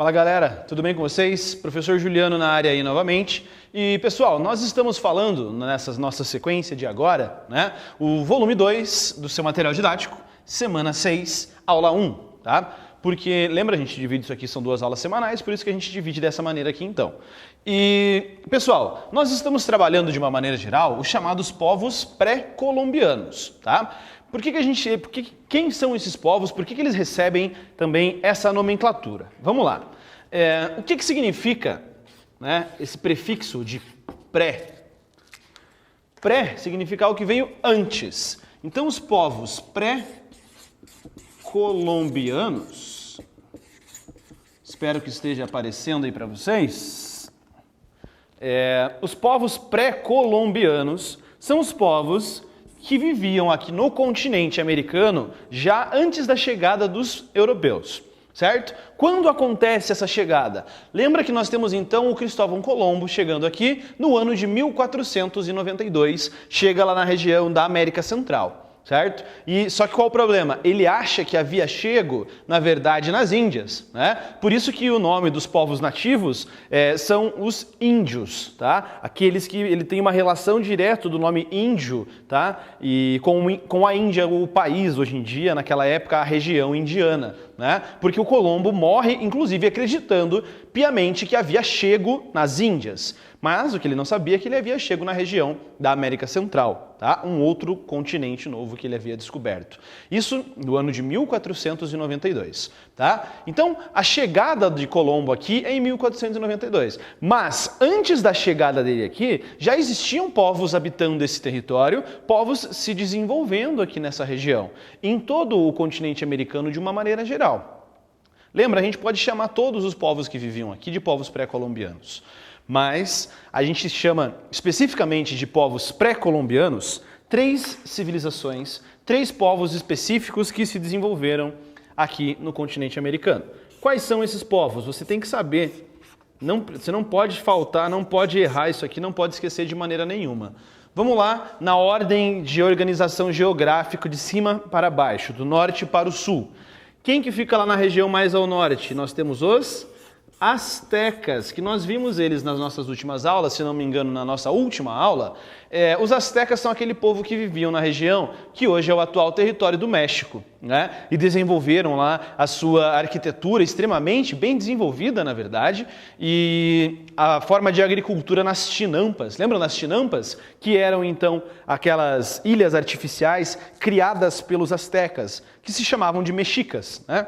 Fala galera, tudo bem com vocês? Professor Juliano na área aí novamente. E pessoal, nós estamos falando nessa nossa sequência de agora, né? O volume 2 do seu material didático, semana 6, aula 1, tá? Porque, lembra, a gente divide isso aqui, são 2 aulas semanais, por isso que a gente divide dessa maneira aqui então. E, pessoal, nós estamos trabalhando de uma maneira geral os chamados povos pré-colombianos, tá? Quem são esses povos? Por que eles recebem também essa nomenclatura? Vamos lá. O que significa, né, esse prefixo de pré? Pré significa algo que veio antes. Então, os povos pré-colombianos, espero que esteja aparecendo aí para vocês. Os povos pré-colombianos são os povos que viviam aqui no continente americano já antes da chegada dos europeus, certo? Quando acontece essa chegada? Lembra que nós temos então o Cristóvão Colombo chegando aqui no ano de 1492, chega lá na região da América Central. Certo? Só que qual o problema? Ele acha que havia chego, na verdade, nas Índias, né? Por isso que o nome dos povos nativos são os índios, tá? Aqueles que ele tem uma relação direta do nome índio, tá? E com a Índia, o país hoje em dia, naquela época, a região indiana, né? Porque o Colombo morre, inclusive, acreditando piamente que havia chego nas Índias. Mas o que ele não sabia é que ele havia chego na região da América Central, tá? Um outro continente novo que ele havia descoberto. Isso no ano de 1492, tá? Então, a chegada de Colombo aqui é em 1492. Mas, antes da chegada dele aqui, já existiam povos habitando esse território, povos se desenvolvendo aqui nessa região, em todo o continente americano de uma maneira geral. Lembra, a gente pode chamar todos os povos que viviam aqui de povos pré-colombianos. Mas a gente chama especificamente de povos pré-colombianos 3 civilizações, 3 povos específicos que se desenvolveram aqui no continente americano. Quais são esses povos? Você tem que saber, você não pode faltar, não pode errar isso aqui, não pode esquecer de maneira nenhuma. Vamos lá, na ordem de organização geográfica de cima para baixo, do norte para o sul. Quem que fica lá na região mais ao norte? Nós temos os astecas, que nós vimos eles nas nossas últimas aulas, se não me engano, na nossa última aula. Os astecas são aquele povo que viviam na região que hoje é o atual território do México, né? E desenvolveram lá a sua arquitetura extremamente bem desenvolvida, na verdade, e a forma de agricultura nas tinampas. Lembram das tinampas? Que eram, então, aquelas ilhas artificiais criadas pelos astecas, que se chamavam de mexicas, né?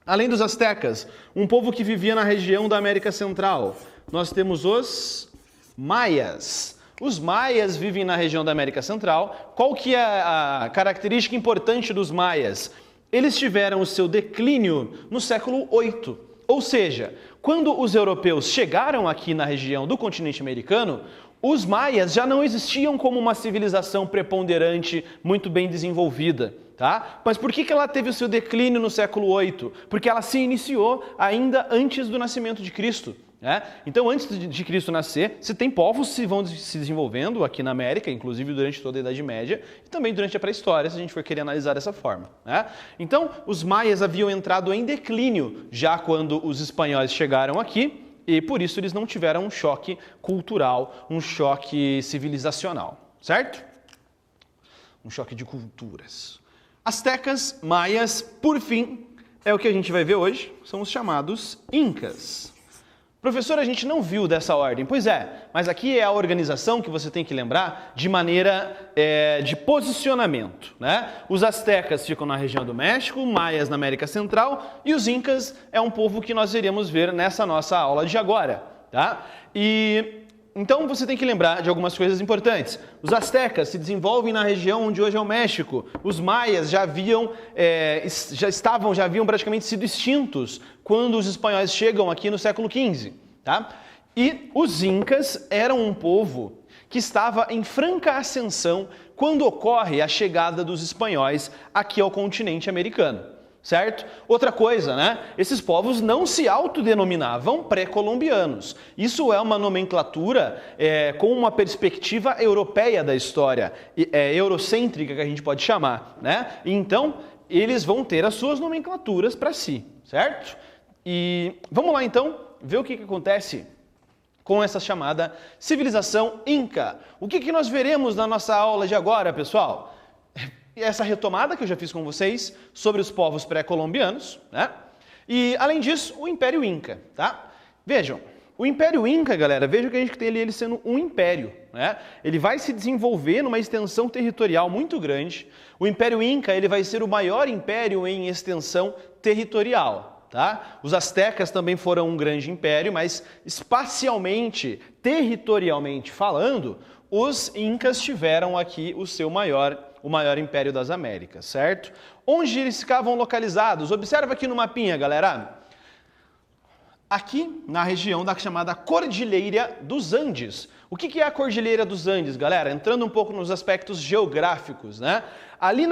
Além dos astecas, um povo que vivia na região da América Central, nós temos os maias. Os maias vivem na região da América Central. Qual que é a característica importante dos maias? Eles tiveram o seu declínio no século VIII. Ou seja, quando os europeus chegaram aqui na região do continente americano, os maias já não existiam como uma civilização preponderante, muito bem desenvolvida. Tá? Mas por que ela teve o seu declínio no século VIII? Porque ela se iniciou ainda antes do nascimento de Cristo. Né? Então, antes de Cristo nascer, você tem povos que vão se desenvolvendo aqui na América, inclusive durante toda a Idade Média, e também durante a pré-história, se a gente for querer analisar dessa forma. Né? Então, os maias haviam entrado em declínio já quando os espanhóis chegaram aqui, e por isso eles não tiveram um choque cultural, um choque civilizacional, certo? Um choque de culturas. Astecas, maias, por fim, é o que a gente vai ver hoje, são os chamados incas. Professor, a gente não viu dessa ordem. Pois é, mas aqui é a organização que você tem que lembrar de maneira de posicionamento, né? Os astecas ficam na região do México, maias na América Central e os incas é um povo que nós iremos ver nessa nossa aula de agora, tá? Então você tem que lembrar de algumas coisas importantes. Os astecas se desenvolvem na região onde hoje é o México. Os maias já haviam praticamente sido extintos quando os espanhóis chegam aqui no século XV. Tá? E os incas eram um povo que estava em franca ascensão quando ocorre a chegada dos espanhóis aqui ao continente americano. Certo? Outra coisa, né? Esses povos não se autodenominavam pré-colombianos. Isso é uma nomenclatura com uma perspectiva europeia da história, eurocêntrica que a gente pode chamar, né? Então, eles vão ter as suas nomenclaturas para si, certo? E vamos lá então ver o que acontece com essa chamada civilização Inca. O que nós veremos na nossa aula de agora, pessoal? Essa retomada que eu já fiz com vocês sobre os povos pré-colombianos, né? E, além disso, o Império Inca, tá? Vejam, o Império Inca, galera, vejam que a gente tem ali ele sendo um império, né? Ele vai se desenvolver numa extensão territorial muito grande. O Império Inca, ele vai ser o maior império em extensão territorial, tá? Os astecas também foram um grande império, mas espacialmente, territorialmente falando, os incas tiveram aqui o maior império das Américas, certo? Onde eles ficavam localizados? Observa aqui no mapinha, galera. Aqui na região da chamada Cordilheira dos Andes. O que é a Cordilheira dos Andes, galera? Entrando um pouco nos aspectos geográficos, né? Ali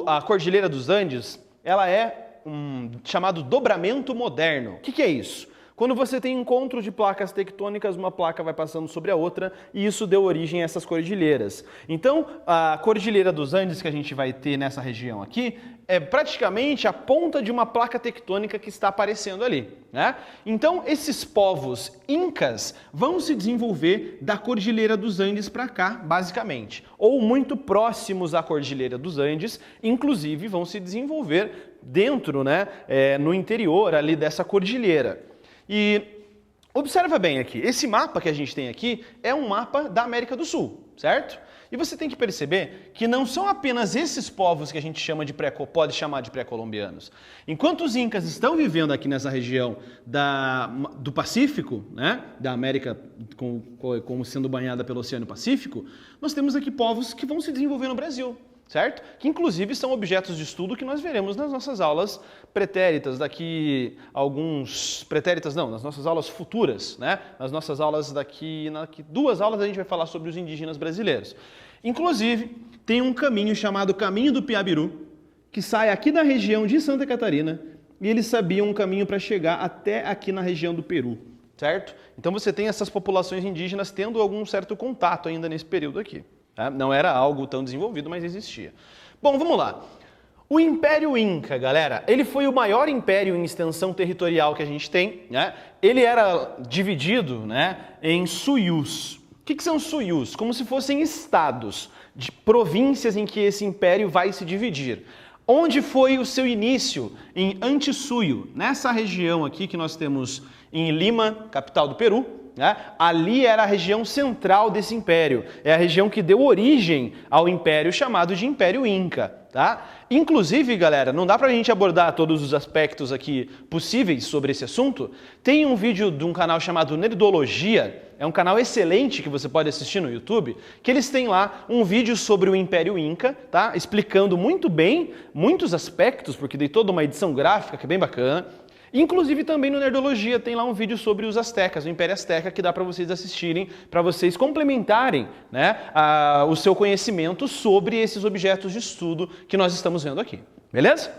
a Cordilheira dos Andes, ela é um chamado dobramento moderno. O que é isso? Quando você tem encontro de placas tectônicas, uma placa vai passando sobre a outra e isso deu origem a essas cordilheiras. Então, a Cordilheira dos Andes que a gente vai ter nessa região aqui é praticamente a ponta de uma placa tectônica que está aparecendo ali, né? Então, esses povos incas vão se desenvolver da Cordilheira dos Andes para cá, basicamente, ou muito próximos à Cordilheira dos Andes, inclusive vão se desenvolver dentro, né, no interior ali dessa cordilheira. E observa bem aqui, esse mapa que a gente tem aqui é um mapa da América do Sul, certo? E você tem que perceber que não são apenas esses povos que a gente pode chamar de pré-colombianos. Enquanto os incas estão vivendo aqui nessa região do Pacífico, né, da América como sendo banhada pelo Oceano Pacífico, nós temos aqui povos que vão se desenvolver no Brasil, certo? Que inclusive são objetos de estudo que nós veremos nas nossas aulas pretéritas nas nossas aulas futuras, né? Nas nossas aulas daqui 2 aulas a gente vai falar sobre os indígenas brasileiros. Inclusive, tem um caminho chamado Caminho do Piabiru, que sai aqui da região de Santa Catarina, e eles sabiam um caminho para chegar até aqui na região do Peru, certo? Então você tem essas populações indígenas tendo algum certo contato ainda nesse período aqui. Não era algo tão desenvolvido, mas existia. Bom, vamos lá. O Império Inca, galera, ele foi o maior império em extensão territorial que a gente tem, né? Ele era dividido, né, em suyus. O que são suyus? Como se fossem estados, de províncias em que esse império vai se dividir. Onde foi o seu início? Em Antissuyo, nessa região aqui que nós temos em Lima, capital do Peru, né? Ali era a região central desse império, é a região que deu origem ao império chamado de Império Inca, tá? Inclusive, galera, não dá pra gente abordar todos os aspectos aqui possíveis sobre esse assunto. Tem um vídeo de um canal chamado Nerdologia, é um canal excelente que você pode assistir no YouTube, que eles têm lá um vídeo sobre o Império Inca, tá? Explicando muito bem, muitos aspectos, porque tem toda uma edição gráfica que é bem bacana. Inclusive também no Nerdologia tem lá um vídeo sobre os astecas, o Império Azteca, que dá para vocês assistirem, para vocês complementarem, né, o seu conhecimento sobre esses objetos de estudo que nós estamos vendo aqui. Beleza?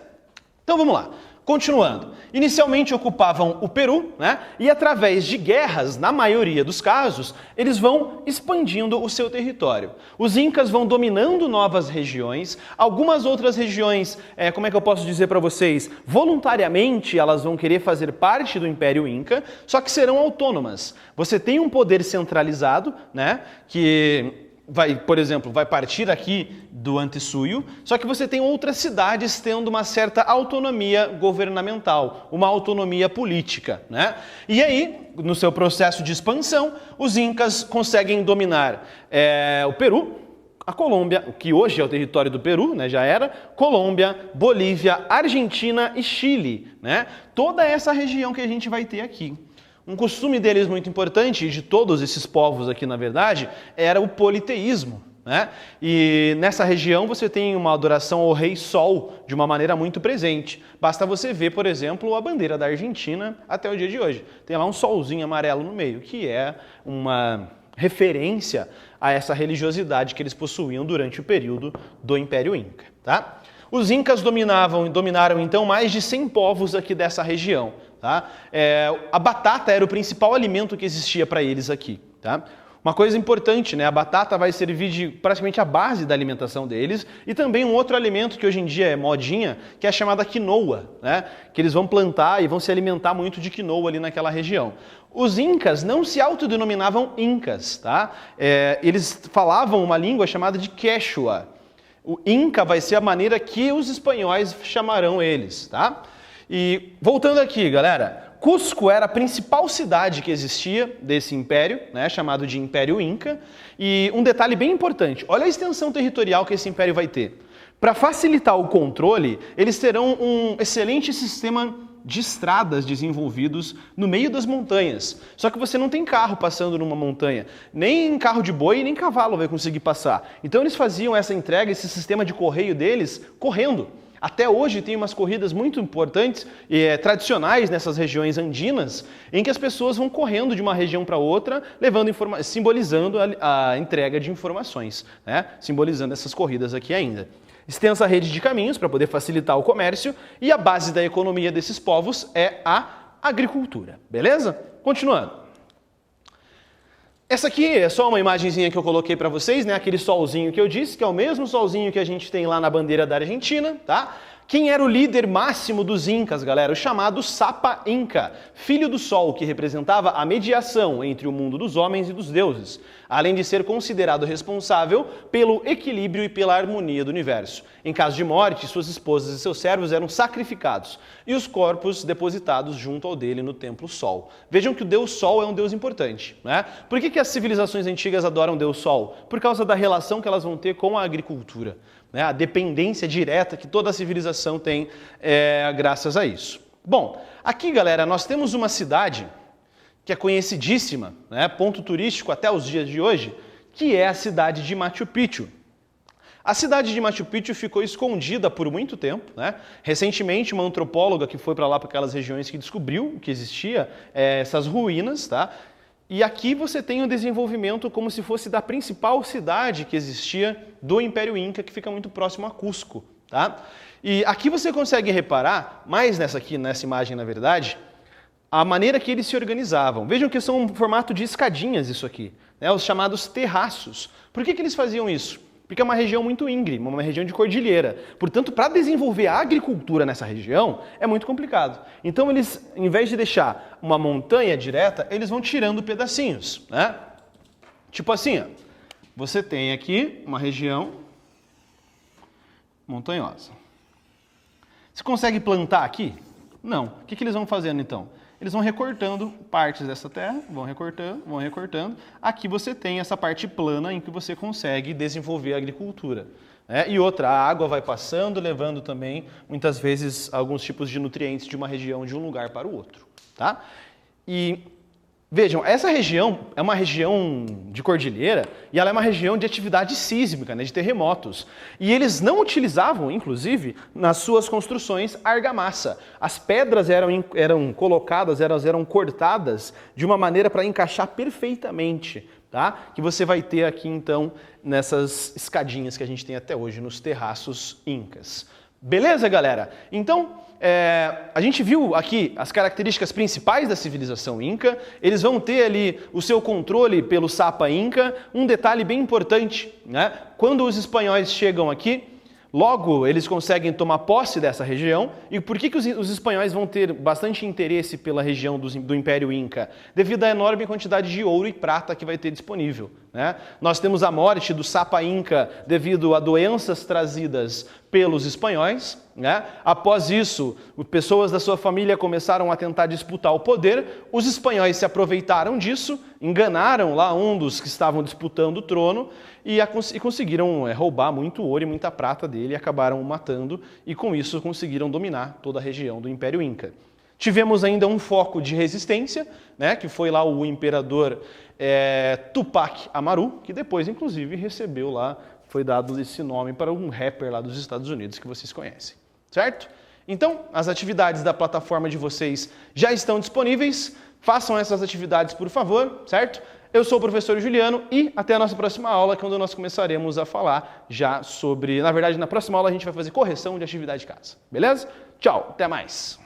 Então vamos lá. Continuando, inicialmente ocupavam o Peru, né? E através de guerras, na maioria dos casos, eles vão expandindo o seu território. Os incas vão dominando novas regiões, algumas outras regiões, como é que eu posso dizer para vocês, voluntariamente elas vão querer fazer parte do Império Inca, só que serão autônomas. Você tem um poder centralizado, né? Que por exemplo, vai partir aqui do Antissuyo, só que você tem outras cidades tendo uma certa autonomia governamental, uma autonomia política, né? E aí, no seu processo de expansão, os incas conseguem dominar o Peru, a Colômbia, que hoje é o território do Peru, né, já era, Colômbia, Bolívia, Argentina e Chile, né? Toda essa região que a gente vai ter aqui. Um costume deles muito importante, de todos esses povos aqui, na verdade, era o politeísmo, né? E nessa região você tem uma adoração ao Rei Sol de uma maneira muito presente. Basta você ver, por exemplo, a bandeira da Argentina até o dia de hoje. Tem lá um solzinho amarelo no meio, que é uma referência a essa religiosidade que eles possuíam durante o período do Império Inca, tá? Os incas dominaram então mais de 100 povos aqui dessa região. Tá? A batata era o principal alimento que existia para eles aqui. Tá? Uma coisa importante, né? A batata vai servir de praticamente a base da alimentação deles e também um outro alimento que hoje em dia é modinha, que é a chamada quinoa, né? Que eles vão plantar e vão se alimentar muito de quinoa ali naquela região. Os incas não se autodenominavam incas, tá? Eles falavam uma língua chamada de quechua. O inca vai ser a maneira que os espanhóis chamarão eles, tá? E voltando aqui, galera, Cusco era a principal cidade que existia desse império, né, chamado de Império Inca. E um detalhe bem importante, olha a extensão territorial que esse império vai ter. Para facilitar o controle, eles terão um excelente sistema de estradas desenvolvidos no meio das montanhas. Só que você não tem carro passando numa montanha, nem carro de boi, nem cavalo vai conseguir passar. Então eles faziam essa entrega, esse sistema de correio deles, correndo. Até hoje tem umas corridas muito importantes e tradicionais nessas regiões andinas, em que as pessoas vão correndo de uma região para outra, simbolizando a entrega de informações, né? Simbolizando essas corridas aqui ainda. Extensa rede de caminhos para poder facilitar o comércio e a base da economia desses povos é a agricultura, beleza? Continuando. Essa aqui é só uma imagenzinha que eu coloquei para vocês, né? Aquele solzinho que eu disse, que é o mesmo solzinho que a gente tem lá na bandeira da Argentina, tá? Quem era o líder máximo dos incas, galera? O chamado Sapa Inca, filho do sol, que representava a mediação entre o mundo dos homens e dos deuses, além de ser considerado responsável pelo equilíbrio e pela harmonia do universo. Em caso de morte, suas esposas e seus servos eram sacrificados e os corpos depositados junto ao dele no templo Sol. Vejam que o deus Sol é um deus importante, né? Por que as civilizações antigas adoram o deus Sol? Por causa da relação que elas vão ter com a agricultura, né? A dependência direta que toda a civilização tem graças a isso. Bom, aqui, galera, nós temos uma cidade que é conhecidíssima, né? Ponto turístico até os dias de hoje, que é a cidade de Machu Picchu. A cidade de Machu Picchu ficou escondida por muito tempo, né? Recentemente, uma antropóloga que foi para lá, para aquelas regiões, que descobriu que existia essas ruínas, tá? E aqui você tem o desenvolvimento como se fosse da principal cidade que existia do Império Inca, que fica muito próximo a Cusco, tá? E aqui você consegue reparar, mais nessa imagem, na verdade, a maneira que eles se organizavam. Vejam que são um formato de escadinhas isso aqui, né? Os chamados terraços. Por que eles faziam isso? Porque é uma região muito íngreme, uma região de cordilheira. Portanto, para desenvolver a agricultura nessa região, é muito complicado. Então, eles, em vez de deixar uma montanha direta, eles vão tirando pedacinhos, né? Tipo assim, ó, você tem aqui uma região montanhosa. Você consegue plantar aqui? Não. O que eles vão fazendo, então? Eles vão recortando partes dessa terra, vão recortando. Aqui você tem essa parte plana em que você consegue desenvolver a agricultura. E outra, a água vai passando, levando também, muitas vezes, alguns tipos de nutrientes de uma região, de um lugar para o outro. Tá? E vejam, essa região é uma região de cordilheira e ela é uma região de atividade sísmica, né, de terremotos. E eles não utilizavam, inclusive, nas suas construções, argamassa. As pedras eram colocadas, eram cortadas de uma maneira para encaixar perfeitamente, tá? Que você vai ter aqui, então, nessas escadinhas que a gente tem até hoje nos terraços incas. Beleza, galera? Então, a gente viu aqui as características principais da civilização inca. Eles vão ter ali o seu controle pelo Sapa Inca. Um detalhe bem importante, né? Quando os espanhóis chegam aqui, logo eles conseguem tomar posse dessa região. E por que os espanhóis vão ter bastante interesse pela região do Império Inca? Devido à enorme quantidade de ouro e prata que vai ter disponível, né? Nós temos a morte do Sapa Inca devido a doenças trazidas pelos espanhóis, né? Após isso, pessoas da sua família começaram a tentar disputar o poder. Os espanhóis se aproveitaram disso, enganaram lá um dos que estavam disputando o trono e conseguiram roubar muito ouro e muita prata dele e acabaram o matando e com isso conseguiram dominar toda a região do Império Inca. Tivemos ainda um foco de resistência, né, que foi lá o imperador Tupac Amaru, que depois, inclusive, recebeu lá, foi dado esse nome para um rapper lá dos Estados Unidos que vocês conhecem, certo? Então, as atividades da plataforma de vocês já estão disponíveis, façam essas atividades, por favor, certo? Eu sou o professor Juliano e até a nossa próxima aula, quando nós começaremos a falar já sobre... Na verdade, na próxima aula a gente vai fazer correção de atividade de casa, beleza? Tchau, até mais!